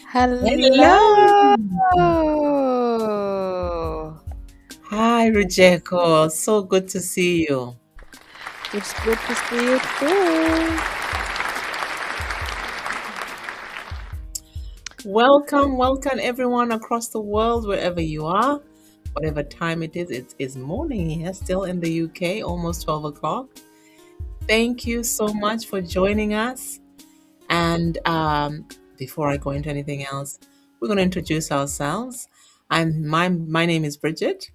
Hello. Hello. Hi, Rujeko. So good to see you. It's good to see you too. Welcome, welcome everyone across the world, wherever you are, whatever time it is. It is morning here, still in the UK, almost 12 o'clock. Thank you so much for joining us. And before I go into anything else, we're going to introduce ourselves. My name is Bridget.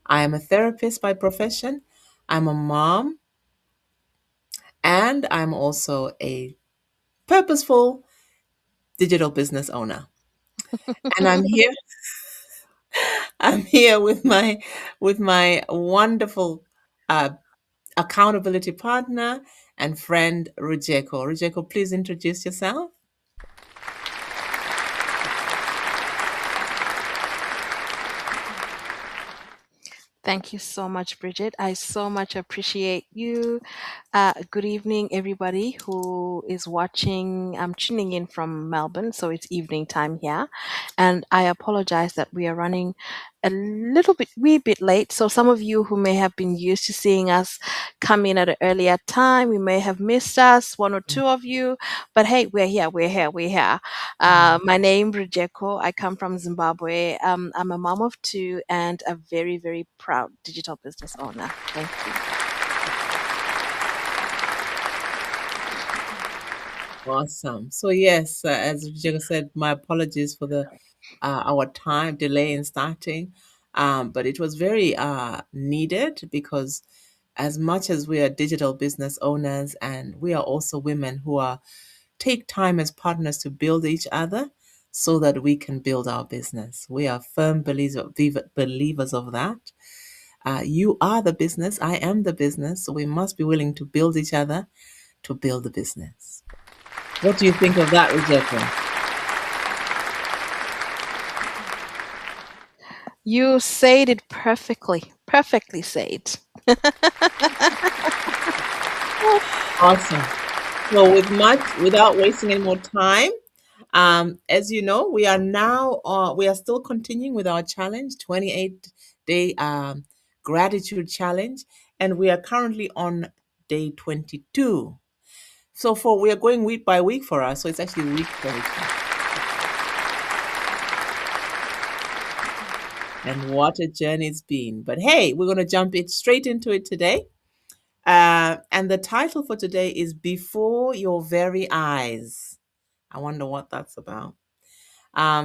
I am a therapist by profession. I'm a mom, and I'm also a purposeful digital business owner. And I'm here with my wonderful uh, accountability partner and friend Rujeko. Rujeko, please introduce yourself. Thank you so much, Bridget. I so much appreciate you. Good evening, everybody who is watching. I'm tuning in from Melbourne, so it's evening time here. And I apologize that we are running a wee bit late. So some of you who may have been used to seeing us come in at an earlier time, we may have missed us, one or two of you. But hey, we're here. My name Rejeko. I come from Zimbabwe. I'm a mom of two and a very, very proud digital business owner. Thank you. Awesome. So yes, as Rujeko said, my apologies for the our time delay in starting, but it was very needed because as much as we are digital business owners and we are also women who are take time as partners to build each other so that we can build our business. We are firm believers of that. You are the business, I am the business, so we must be willing to build each other to build the business. What do you think of that, Rejeko? You said it perfectly. Perfectly said. Awesome. So, without wasting any more time, as you know, we are still continuing with our challenge, 28-day gratitude challenge, and we are currently on day 22. So we are going week by week for us. So it's actually week 22. And what a journey it's been. But hey, we're going to jump it straight into it today. And the title for today is Before Your Very Eyes. I wonder what that's about.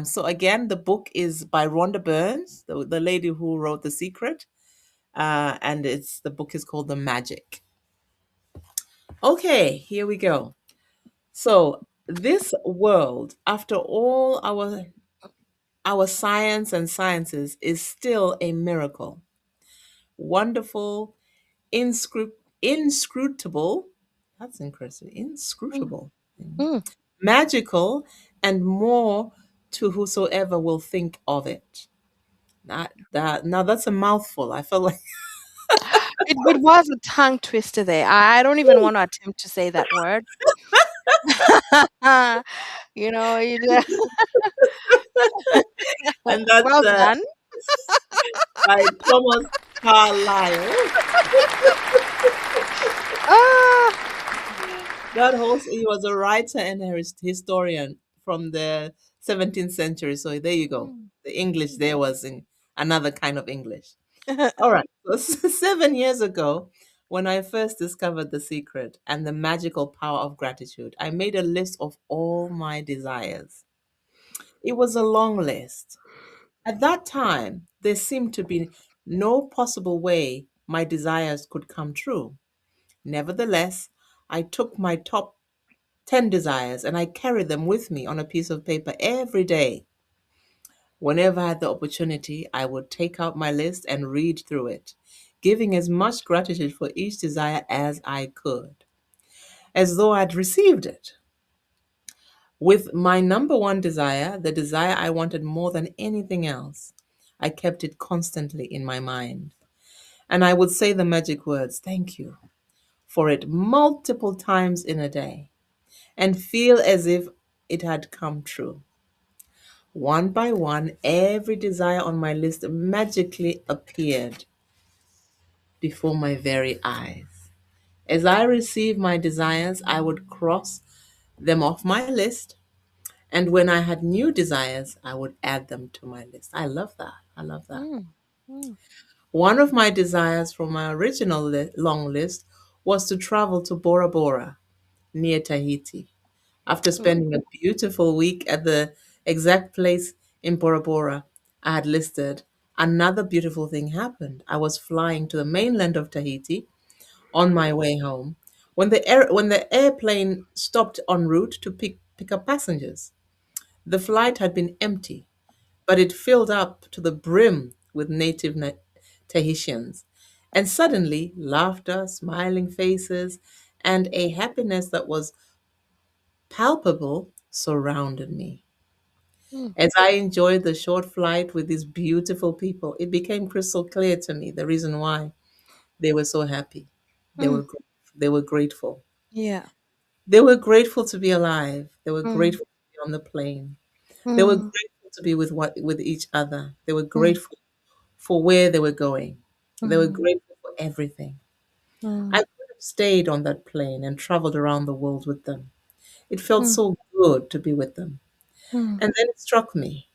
So again, the book is by Rhonda Burns, the lady who wrote The Secret, and the book is called The Magic. Okay, here we go. So this world, after all our science and sciences, is still a miracle. Wonderful, inscrutable. That's interesting. Mm, Inscrutable, mm. magical, and more to whosoever will think of it. That now that's a mouthful. I felt like It was a tongue twister there. I don't even want to attempt to say that word. you know, you, and that's well done. by Thomas Carlyle. Ah, He was a writer and a historian from the 17th century. So there you go. mm. The English there was in another kind of English. All right. So 7 years ago, when I first discovered The Secret and the magical power of gratitude, I made a list of all my desires. It was a long list. At that time, there seemed to be no possible way my desires could come true. Nevertheless, I took my top 10 desires and I carried them with me on a piece of paper every day. Whenever I had the opportunity, I would take out my list and read through it, giving as much gratitude for each desire as I could, as though I'd received it. With my number one desire, the desire I wanted more than anything else, I kept it constantly in my mind. And I would say the magic words, thank you, for it multiple times in a day and feel as if it had come true. One by one, every desire on my list magically appeared before my very eyes. As I received my desires, I would cross them off my list. And when I had new desires, I would add them to my list. I love that. I love that. Mm, mm, One of my desires from my original long list was to travel to Bora Bora near Tahiti. After mm, spending a beautiful week at the exact place in Bora Bora I had listed, another beautiful thing happened. I was flying to the mainland of Tahiti on my way home when the airplane stopped en route to pick up passengers. The flight had been empty, but it filled up to the brim with native Tahitians. And suddenly, laughter, smiling faces, and a happiness that was palpable surrounded me. mm, As I enjoyed the short flight with these beautiful people, it became crystal clear to me the reason why they were so happy. They mm. were they were grateful. Yeah. They were grateful to be alive. They were Mm, grateful to be on the plane. They were mm, grateful to be with each other. They were mm, grateful for where they were going. They were mm, grateful for everything. I mm, could have stayed on that plane and traveled around the world with them. It felt mm, so good to be with them. mm, And then it struck me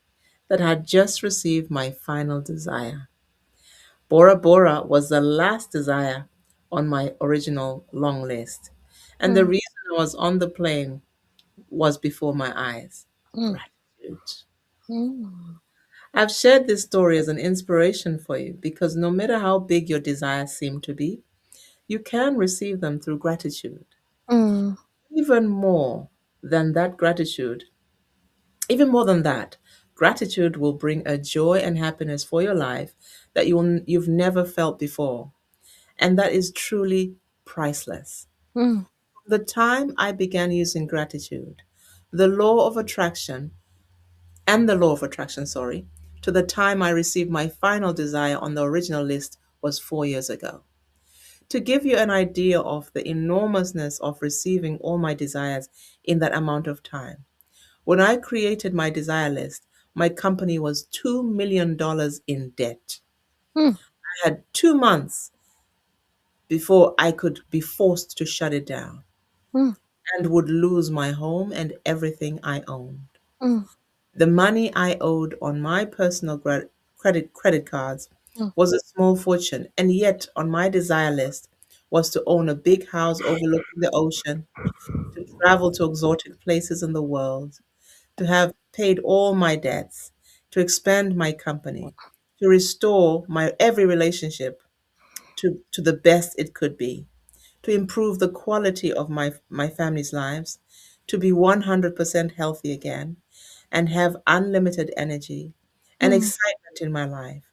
that I had just received my final desire. Bora Bora was the last desire on my original long list. And the mm, reason I was on the plane was before my eyes. mm, Gratitude. mm, I've shared this story as an inspiration for you because no matter how big your desires seem to be, you can receive them through gratitude. mm, Even more than that gratitude, even more than that, gratitude will bring a joy and happiness for your life that you've never felt before. And that is truly priceless. mm, The time I began using gratitude, the law of attraction, the law of attraction, sorry, to the time I received my final desire on the original list was 4 years ago. To give you an idea of the enormousness of receiving all my desires in that amount of time, when I created my desire list, my company was $2 million in debt. mm, I had 2 months before I could be forced to shut it down mm, and would lose my home and everything I owned. mm, The money I owed on my personal credit cards mm, was a small fortune, and yet on my desire list was to own a big house overlooking the ocean, to travel to exotic places in the world, to have paid all my debts, to expand my company, to restore my every relationship to the best it could be, to improve the quality of my family's lives, to be 100% healthy again, and have unlimited energy and mm, excitement in my life,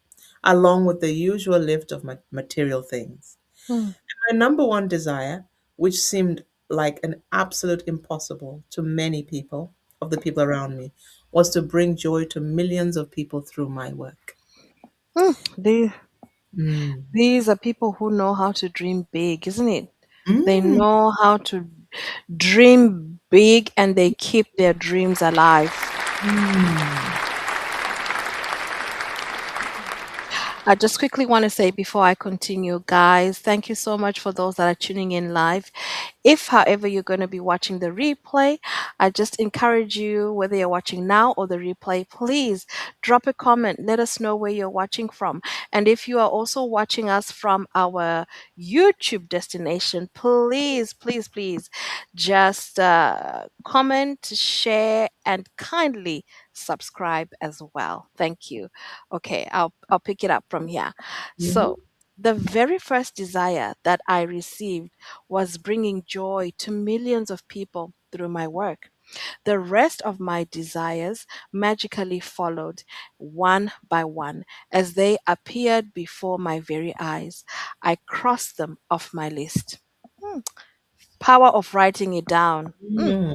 along with the usual lift of material things. mm, My number one desire, which seemed like an absolute impossible to many people, of the people around me, was to bring joy to millions of people through my work. mm. Mm. These are people who know how to dream big, isn't it? They Mm. know how to dream big and they keep their dreams alive. Mm. I just quickly want to say before I continue, guys, thank you so much for those that are tuning in live. If, however, you're going to be watching the replay, I just encourage you, whether you're watching now or the replay, please drop a comment. Let us know where you're watching from. And if you are also watching us from our YouTube destination, please, please, please just comment, share, and kindly subscribe as well. Thank you. Okay, I'll pick it up from here. Mhm. So, the very first desire that I received was bringing joy to millions of people through my work. The rest of my desires magically followed one by one as they appeared before my very eyes. I crossed them off my list. Hmm, power of writing it down. Mm.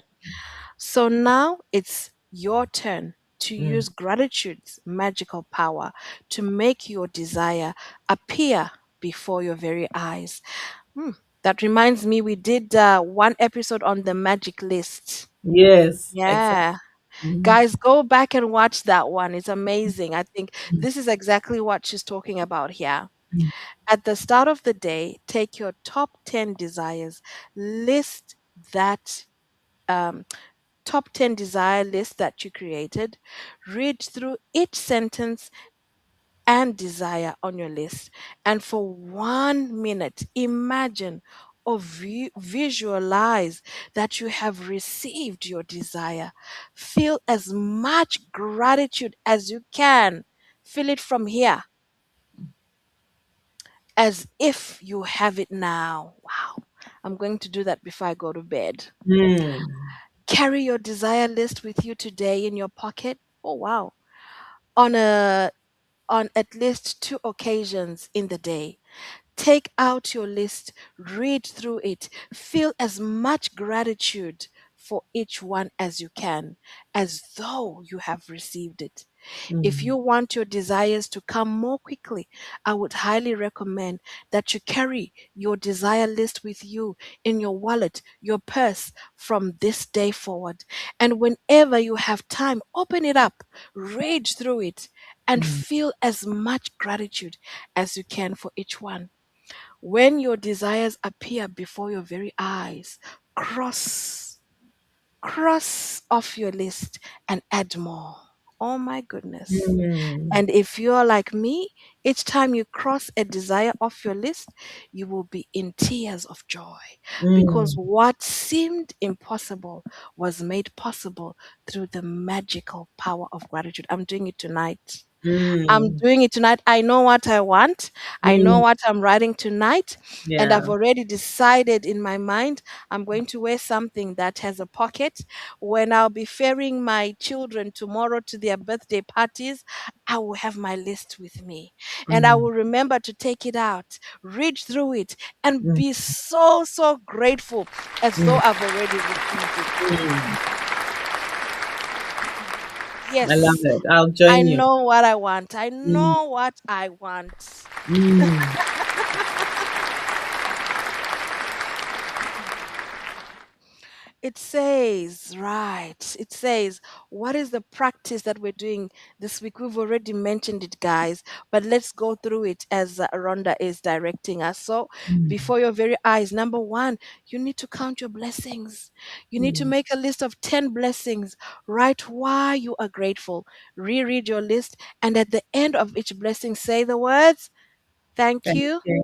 So now it's your turn to Mm. use gratitude's magical power to make your desire appear before your very eyes. Hmm. That reminds me, we did one episode on the magic list. Yes, exactly. Yeah. Mm, Guys, go back and watch that one. It's amazing. I think this is exactly what she's talking about here. mm, At the start of the day, take your top 10 desires, list that um, top 10 desire list that you created, read through each sentence and desire on your list. And for 1 minute, imagine or visualize that you have received your desire. Feel as much gratitude as you can. Feel it from here as if you have it now. Wow. I'm going to do that before I go to bed. mm, Carry your desire list with you today in your pocket. Oh, wow. On a on at least two occasions in the day. Take out your list, read through it, feel as much gratitude for each one as you can, as though you have received it. If mm, you want your desires to come more quickly, I would highly recommend that you carry your desire list with you in your wallet, your purse from this day forward. And whenever you have time, open it up, read through it, and mm, feel as much gratitude as you can for each one. When your desires appear before your very eyes, cross off your list and add more. Oh my goodness. mm, And if you're like me, each time you cross a desire off your list, you will be in tears of joy because mm, what seemed impossible was made possible through the magical power of gratitude. I'm doing it tonight. I'm mm, doing it tonight. I know what I want. I know mm. what I'm writing tonight. And I've Yeah. already decided in my mind I'm going to wear something that has a pocket. When I'll be ferrying my children tomorrow to their birthday parties, I will have my list with me. And I Mm, will remember to take it out, read through it, and mm, be so, so grateful as though mm, I've already received it. mm. I love Yes, it. I'll I join you. know what I want. I Mm, know what I want. mm, It says, right. It says, what is the practice that we're doing this week? We've already mentioned it, guys, but let's go through it as Rhonda is directing us. So, mm, before your very eyes, number one, you need to count your blessings. You need to mm. make a list of 10 blessings. Write why you are grateful. Reread your list. And at the end of each blessing, say the words, thank Thank you, you.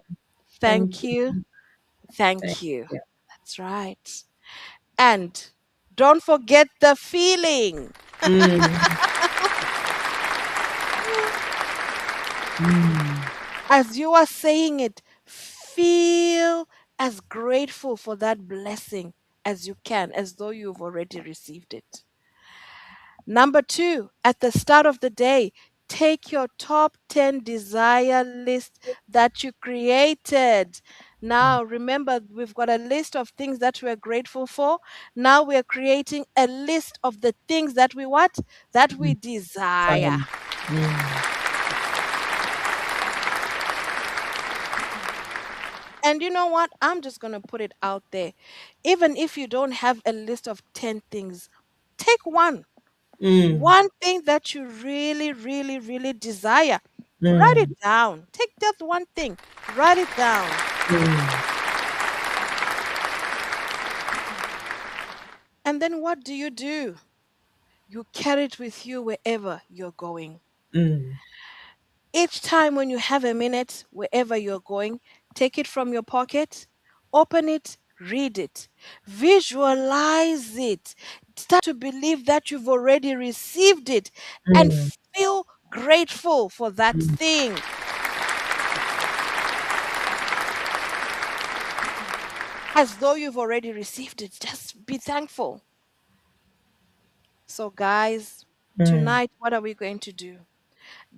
Thank thank you, you. Thank thank you. you. That's right. And don't forget the feeling. Mm, mm, As you are saying it, feel as grateful for that blessing as you can, as though you've already received it. Number two, at the start of the day, take your top 10 desire list that you created. mm, Now, remember, we've got a list of things that we're grateful for. Now we're creating a list of the things that we what? That we mm. desire. Fine. Mm, And you know what? I'm just going to put it out there. Even if you don't have a list of 10 things, take one. mm, One thing that you really, really, really desire. Write it mm, down. Take just one thing. Write it down. mm, And then what do? You carry it with you wherever you're going. mm, Each time when you have a minute, wherever you're going, take it from your pocket, open it, read it, visualize it, start to believe that you've already received it, and mm, feel grateful for that mm, thing as though you've already received it. Just be thankful. So, guys, mm, tonight, what are we going to do?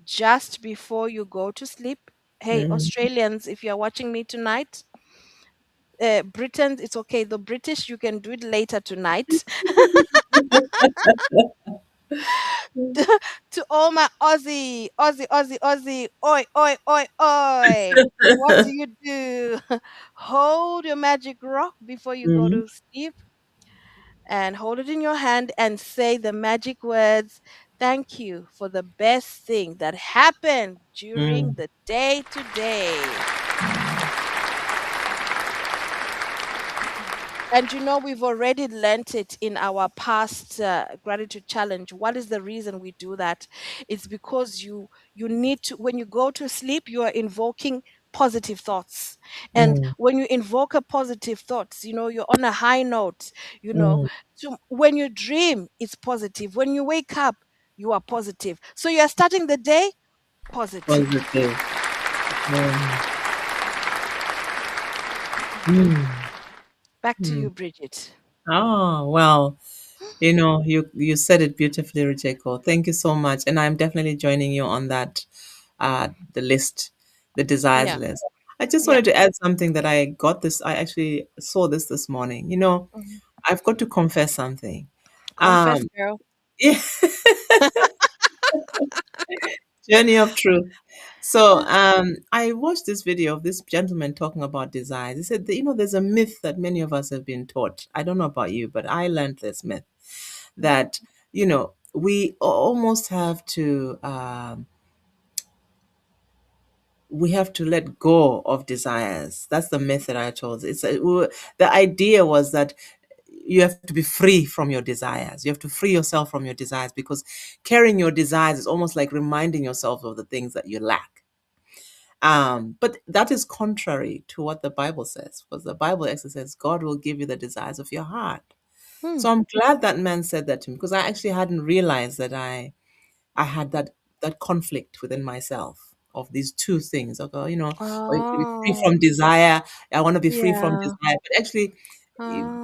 Just before you go to sleep, hey, mm. Australians, if you're watching me tonight, Britons, it's okay. The British, you can do it later tonight. To all my Aussie, oi, oi, oi, oi. What do you do? Hold your magic rock before you go Mm, to sleep. and hold it in your hand and say the magic words. Thank you for the best thing that happened during Mm, the day today. And we've already learnt it in our past gratitude challenge. What is the reason we do that? It's because you need to, when you go to sleep, you are invoking positive thoughts. And mm, when you invoke a positive thoughts, you're on a high note, you know. mm. So when you dream, it's positive. When you wake up, you are positive. So you are starting the day positive. Positive. Mm, mm, Back to mm. you, Bridget. Oh, well, you said it beautifully, Rijeko. Thank you so much. And I'm definitely joining you on that, the list, the desires Yeah, list. I just yeah. wanted to add something that I actually saw this morning. Mhm. I've got to confess something. Confess, Um, girl. yeah, journey of truth. So, I watched this video of this gentleman talking about desires. He said that, there's a myth that many of us have been taught. I don't know about you, but I learned this myth that, we almost have to let go of desires. That's the myth that I chose. The idea was that you have to be free from your desires. You have to free yourself from your desires, because carrying your desires is almost like reminding yourself of the things that you lack. But that is contrary to what the Bible says, because the Bible actually says God will give you the desires of your heart. Hmm. So I'm glad that man said that to me, because I actually hadn't realized that I had that conflict within myself of these two things. Okay, I want to be free Oh, from desire. I want to be free from yeah. desire. But actually, you-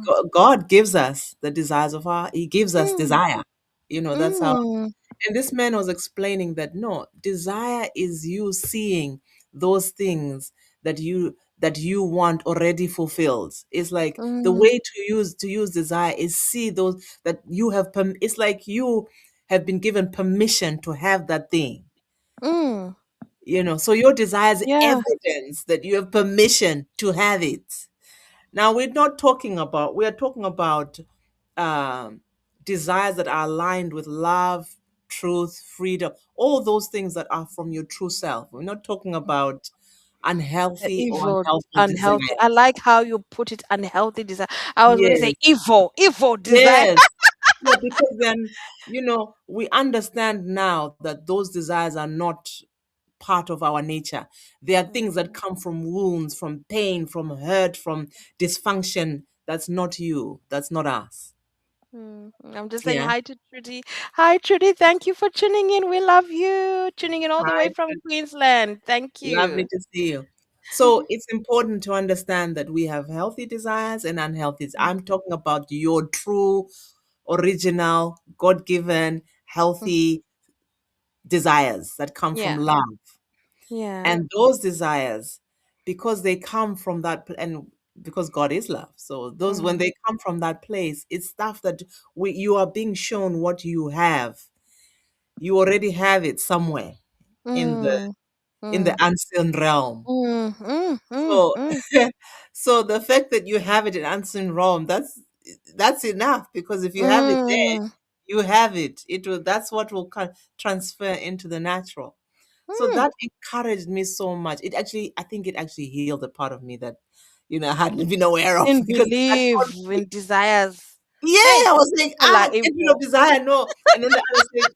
Oh. God gives us the desires of our. He gives us Mm, desire. That's how. mm, And this man was explaining that no, desire is you seeing those things that you want already fulfilled. It's like the mm, way to use desire is see those that you have. It's like you have been given permission to have that thing. mm. So your desire is Yeah. evidence that you have permission to have it. Now we are talking about um, desires that are aligned with love, truth, freedom, all those things that are from your true self. We're not talking about The unhealthy or evil, unhelpful unhealthy. desire. I like how you put it, unhealthy desire. I was going to say Yes, evil, evil desire. yes. Yeah, because then, we understand now that those desires are not part of our nature. They are things that Mm, come from wounds, from pain, from hurt, from dysfunction. That's not you. That's not us. I'm just saying Yeah. hi to Trudy. Hi, Trudy. Thank you for tuning in. We love you. Tuning in all the way Hi. from Queensland. Thank Lovely you. to see you. So it's important to understand that we have healthy desires and unhealthy. I'm talking about your true, original, God given, Mm, healthy desires that come from yeah. love. Yeah. And those desires, because they come from and because God is love. So those, when Mm, they come from that place, it's stuff that you are being shown what you have. You already have it somewhere in the mm, in the mm, unseen realm. mm, mm, mm, So, mm, so the fact that you have it in unseen realm, that's enough, because if you have it there, mm, you have it. That's what will transfer into the natural. So mm. that encouraged me so much. I think it actually healed a part of me that, I hadn't been aware of, Didn't because that believe conflict. in desires. Yeah, Hey, I was like, people are get rid of evil. desire, no. And then I was like,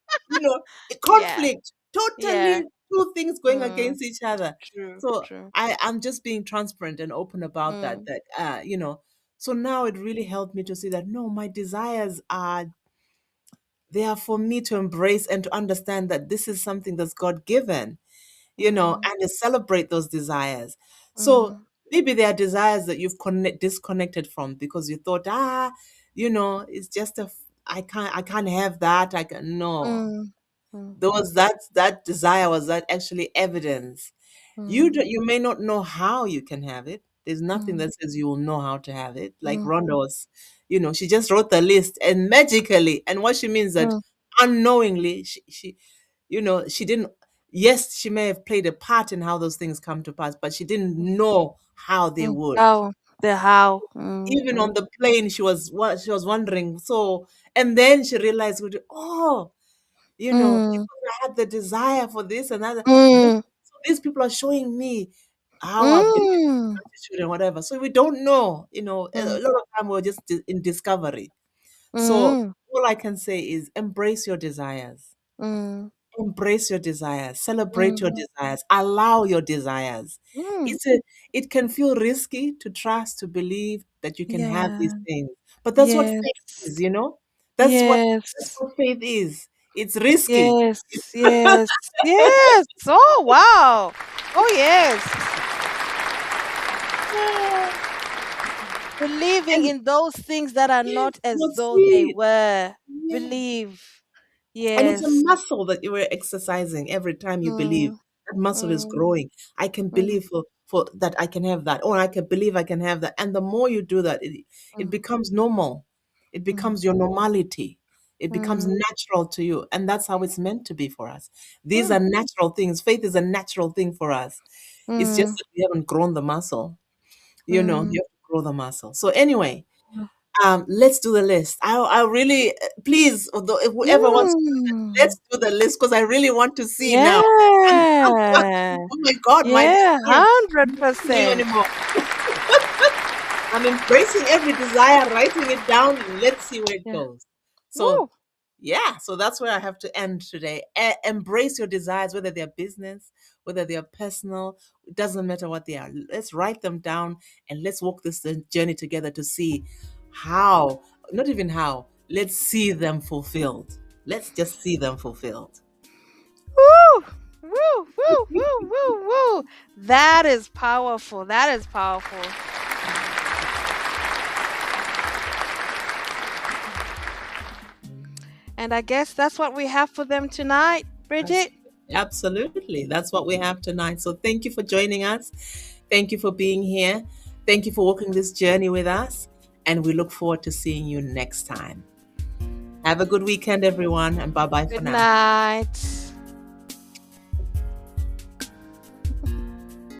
a Yeah, conflict, yeah. totally two things going Mm, against each other. true, So true. I'm just being transparent and open about that. Mm, So now it really helped me to see that no, my desires are there for me to embrace and to understand that this is something that's God given, mm, and to celebrate those desires. So mm, maybe there are desires that you've disconnected from because you thought, it's just I can't have that. I can no. mm, mm, That desire was that actually evidence. mm, You may not know how you can have it. There's nothing mm, that says you will know how to have it. Like mm, Rhonda was, she just wrote the list and magically, and what she means that mm, unknowingly, she didn't. Yes, she may have played a part in how those things come to pass, but she didn't know how they mm. would. Oh. The how. Even on the plane, she was wondering. So, and then she realized, oh, Mm, because I had the desire for this and that. mm, So these people are showing me how I've been mm, gratitude and whatever. So we don't know, a mm, lot of time we're just in discovery. So mm, all I can say is embrace your desires. mm, Embrace your desires, celebrate your mm, desires, allow your desires. mm. It can feel risky to trust, to believe that you can have these Yeah. things. But that's what Yes. faith is. That's what that's Yes. what faith is. It's risky. Yes. Yes. Yes. Oh wow. Oh yes. Yeah. Believing And in those things that are yes, not as you'll though they see. were. Yeah. Believe. And it's a Yes. muscle that you are exercising every time you believe. Mm, That muscle is mm, growing. I can mm, believe for that I can have that, or I can believe I can have that. And the more you do that, it mm, becomes normal. It mm, becomes your normality. It becomes mm, natural to you. And that's how it's meant to be for us. These mm, are natural things. Faith is a natural thing for us. It's just mm, that we haven't grown the muscle. mm, You have to grow the muscle. So anyway, let's do the list. I really please, although if whoever wants to do this, mm. let's do the list because I really want to see now. Yeah. Oh my God, my Yeah. desire is not in you 100%. anymore. I'm embracing every desire, writing it down, and let's see where it Yeah. goes. So Woo. yeah, so that's where I have to end today. Embrace your desires, whether they're business, whether they're personal. It doesn't matter what they are. Let's write them down and let's walk this journey together to see how, not even how, let's see them fulfilled. Let's just see them fulfilled. Woo. Woo. Woo. Woo. Woo. Woo. That is powerful. That is powerful. And I guess that's what we have for them tonight, That's- Bridget. Absolutely. That's what we have tonight. So thank you for joining us. Thank you for being here. Thank you for walking this journey with us. And we look forward to seeing you next time. Have a good weekend, everyone, and bye bye for Good now. night.